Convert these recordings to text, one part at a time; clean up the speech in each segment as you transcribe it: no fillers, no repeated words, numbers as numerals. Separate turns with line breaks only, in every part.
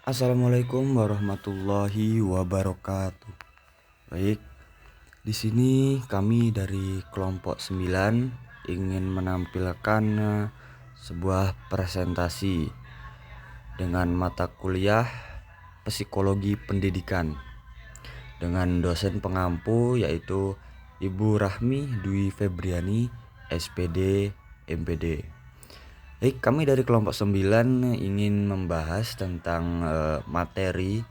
Assalamualaikum warahmatullahi wabarakatuh. Baik, di sini kami dari kelompok 9 ingin menampilkan sebuah presentasi dengan mata kuliah Psikologi Pendidikan dengan dosen pengampu yaitu Ibu Rahmi Dwi Febriani, SPD, MPD. Baik, kami dari kelompok 9 ingin membahas tentang materi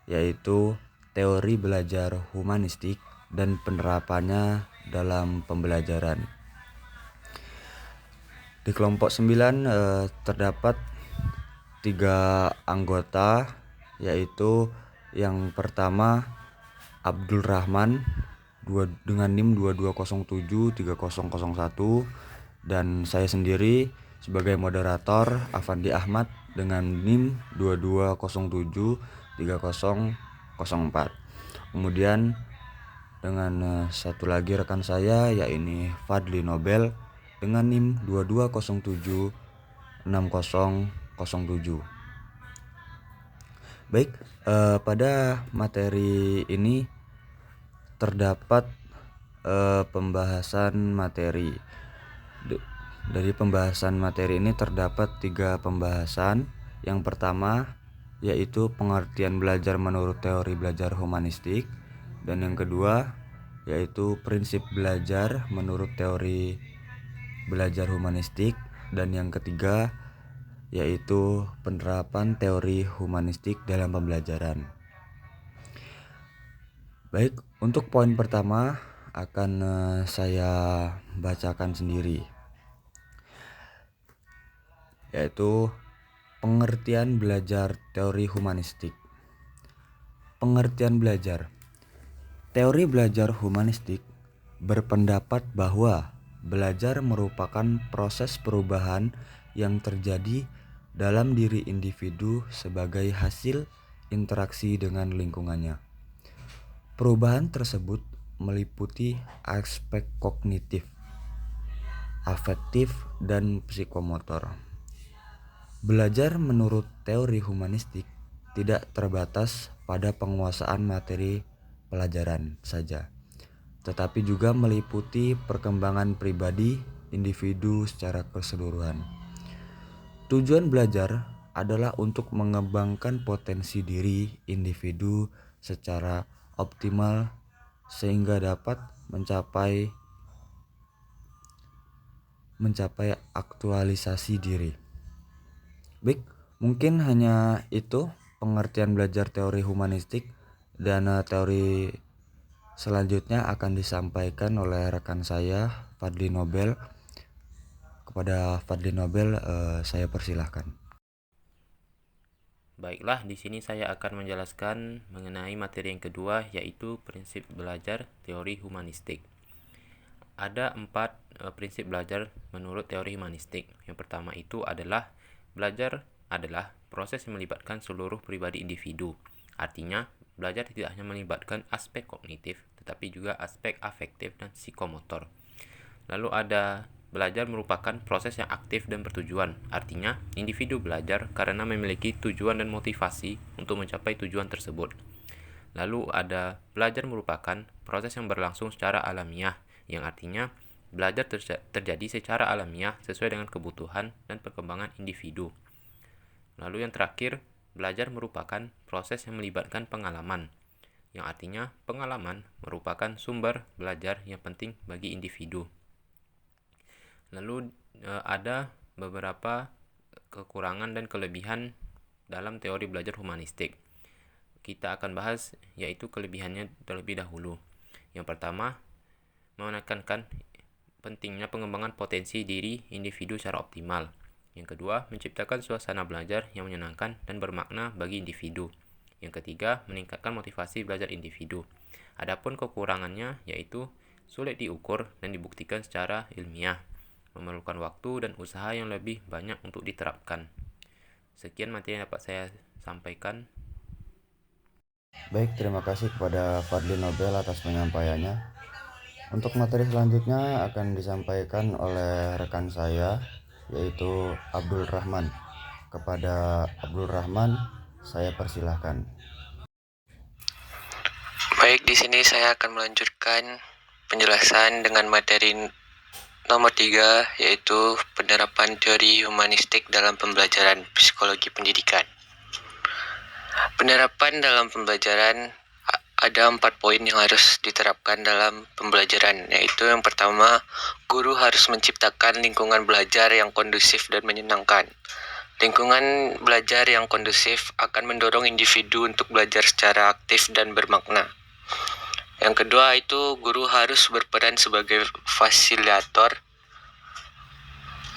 yaitu teori belajar humanistik dan penerapannya dalam pembelajaran. Di kelompok 9 terdapat 3 anggota, yaitu yang pertama Abdul Rahman dengan NIM 22073001 dan saya sendiri sebagai moderator Afandi Ahmad dengan NIM 22073004. Kemudian dengan satu lagi rekan saya yaitu Fadli Nobel dengan NIM 22076007. Baik, pada materi ini terdapat pembahasan materi. Dari pembahasan materi ini terdapat 3 pembahasan. Yang pertama yaitu pengertian belajar menurut teori belajar humanistik, dan yang kedua yaitu prinsip belajar menurut teori belajar humanistik, dan yang ketiga yaitu penerapan teori humanistik dalam pembelajaran. Baik, untuk poin pertama akan saya bacakan sendiri, yaitu pengertian belajar teori humanistik. Pengertian belajar. Teori belajar humanistik berpendapat bahwa belajar merupakan proses perubahan yang terjadi dalam diri individu sebagai hasil interaksi dengan lingkungannya. Perubahan tersebut meliputi aspek kognitif, afektif, dan psikomotor. Belajar menurut teori humanistik tidak terbatas pada penguasaan materi pelajaran saja, tetapi juga meliputi perkembangan pribadi individu secara keseluruhan. Tujuan belajar adalah untuk mengembangkan potensi diri individu secara optimal sehingga dapat mencapai aktualisasi diri. Baik, mungkin hanya itu pengertian belajar teori humanistik, dan teori selanjutnya akan disampaikan oleh rekan saya Fadli Nobel. Kepada Fadli Nobel saya persilahkan.
Baiklah, di sini saya akan menjelaskan mengenai materi yang kedua, yaitu prinsip belajar teori humanistik. Ada 4 prinsip belajar menurut teori humanistik. Yang pertama itu adalah belajar adalah proses yang melibatkan seluruh pribadi individu. Artinya, belajar tidak hanya melibatkan aspek kognitif, tetapi juga aspek afektif dan psikomotor. Lalu ada belajar merupakan proses yang aktif dan bertujuan. Artinya, individu belajar karena memiliki tujuan dan motivasi untuk mencapai tujuan tersebut. Lalu ada belajar merupakan proses yang berlangsung secara alamiah, yang artinya belajar terjadi secara alamiah sesuai dengan kebutuhan dan perkembangan individu. Lalu yang terakhir, belajar merupakan proses yang melibatkan pengalaman, yang artinya pengalaman merupakan sumber belajar yang penting bagi individu. Lalu ada beberapa kekurangan dan kelebihan dalam teori belajar humanistik. Kita akan bahas yaitu kelebihannya terlebih dahulu. Yang pertama, menekankan pentingnya pengembangan potensi diri individu secara optimal. Yang kedua, menciptakan suasana belajar yang menyenangkan dan bermakna bagi individu. Yang ketiga, meningkatkan motivasi belajar individu. Adapun kekurangannya yaitu sulit diukur dan dibuktikan secara ilmiah, memerlukan waktu dan usaha yang lebih banyak untuk diterapkan. Sekian materi yang dapat saya sampaikan.
Baik, terima kasih kepada Fadli Nobel atas penyampaiannya. Untuk materi selanjutnya akan disampaikan oleh rekan saya yaitu Abdul Rahman. Kepada Abdul Rahman Saya persilahkan.
Baik, di sini saya akan melanjutkan penjelasan dengan materi nomor 3, yaitu penerapan teori humanistik dalam pembelajaran psikologi pendidikan. Penerapan dalam pembelajaran ada 4 poin yang harus diterapkan dalam pembelajaran, yaitu yang pertama, guru harus menciptakan lingkungan belajar yang kondusif dan menyenangkan. Lingkungan belajar yang kondusif akan mendorong individu untuk belajar secara aktif dan bermakna. Yang kedua itu guru harus berperan sebagai fasilitator,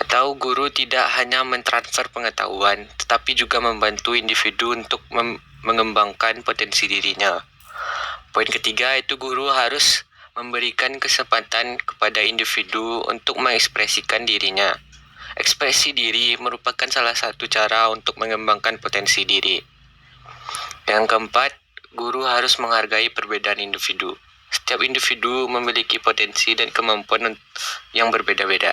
atau guru tidak hanya mentransfer pengetahuan, tetapi juga membantu individu untuk mengembangkan potensi dirinya. Poin ketiga itu guru harus memberikan kesempatan kepada individu untuk mengekspresikan dirinya. Ekspresi diri merupakan salah satu cara untuk mengembangkan potensi diri. Yang keempat, guru harus menghargai perbedaan individu. Setiap individu memiliki potensi dan kemampuan yang berbeda-beda.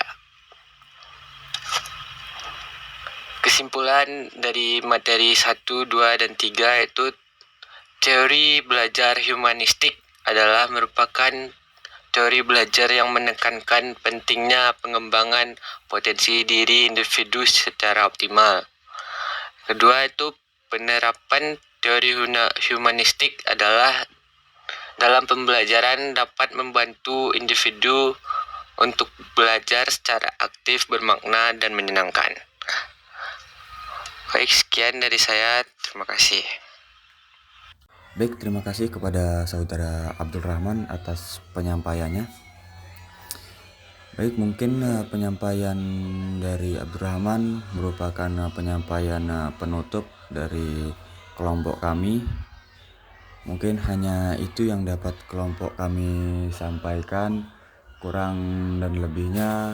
Kesimpulan dari materi 1, 2, dan 3 yaitu teori belajar humanistik adalah merupakan teori belajar yang menekankan pentingnya pengembangan potensi diri individu secara optimal. Kedua itu penerapan teori humanistik adalah dalam pembelajaran dapat membantu individu untuk belajar secara aktif, bermakna, dan menyenangkan. Baik, sekian dari saya. Terima kasih.
Baik, terima kasih kepada saudara Abdul Rahman atas penyampaiannya. Baik, mungkin penyampaian dari Abdul Rahman merupakan penyampaian penutup dari kelompok kami. Mungkin hanya itu yang dapat kelompok kami sampaikan. Kurang dan lebihnya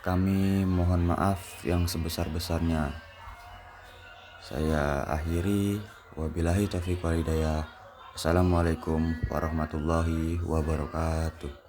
kami mohon maaf yang sebesar-besarnya. Saya akhiri, wabillahi taufiq wal hidayah. Assalamualaikum warahmatullahi wabarakatuh.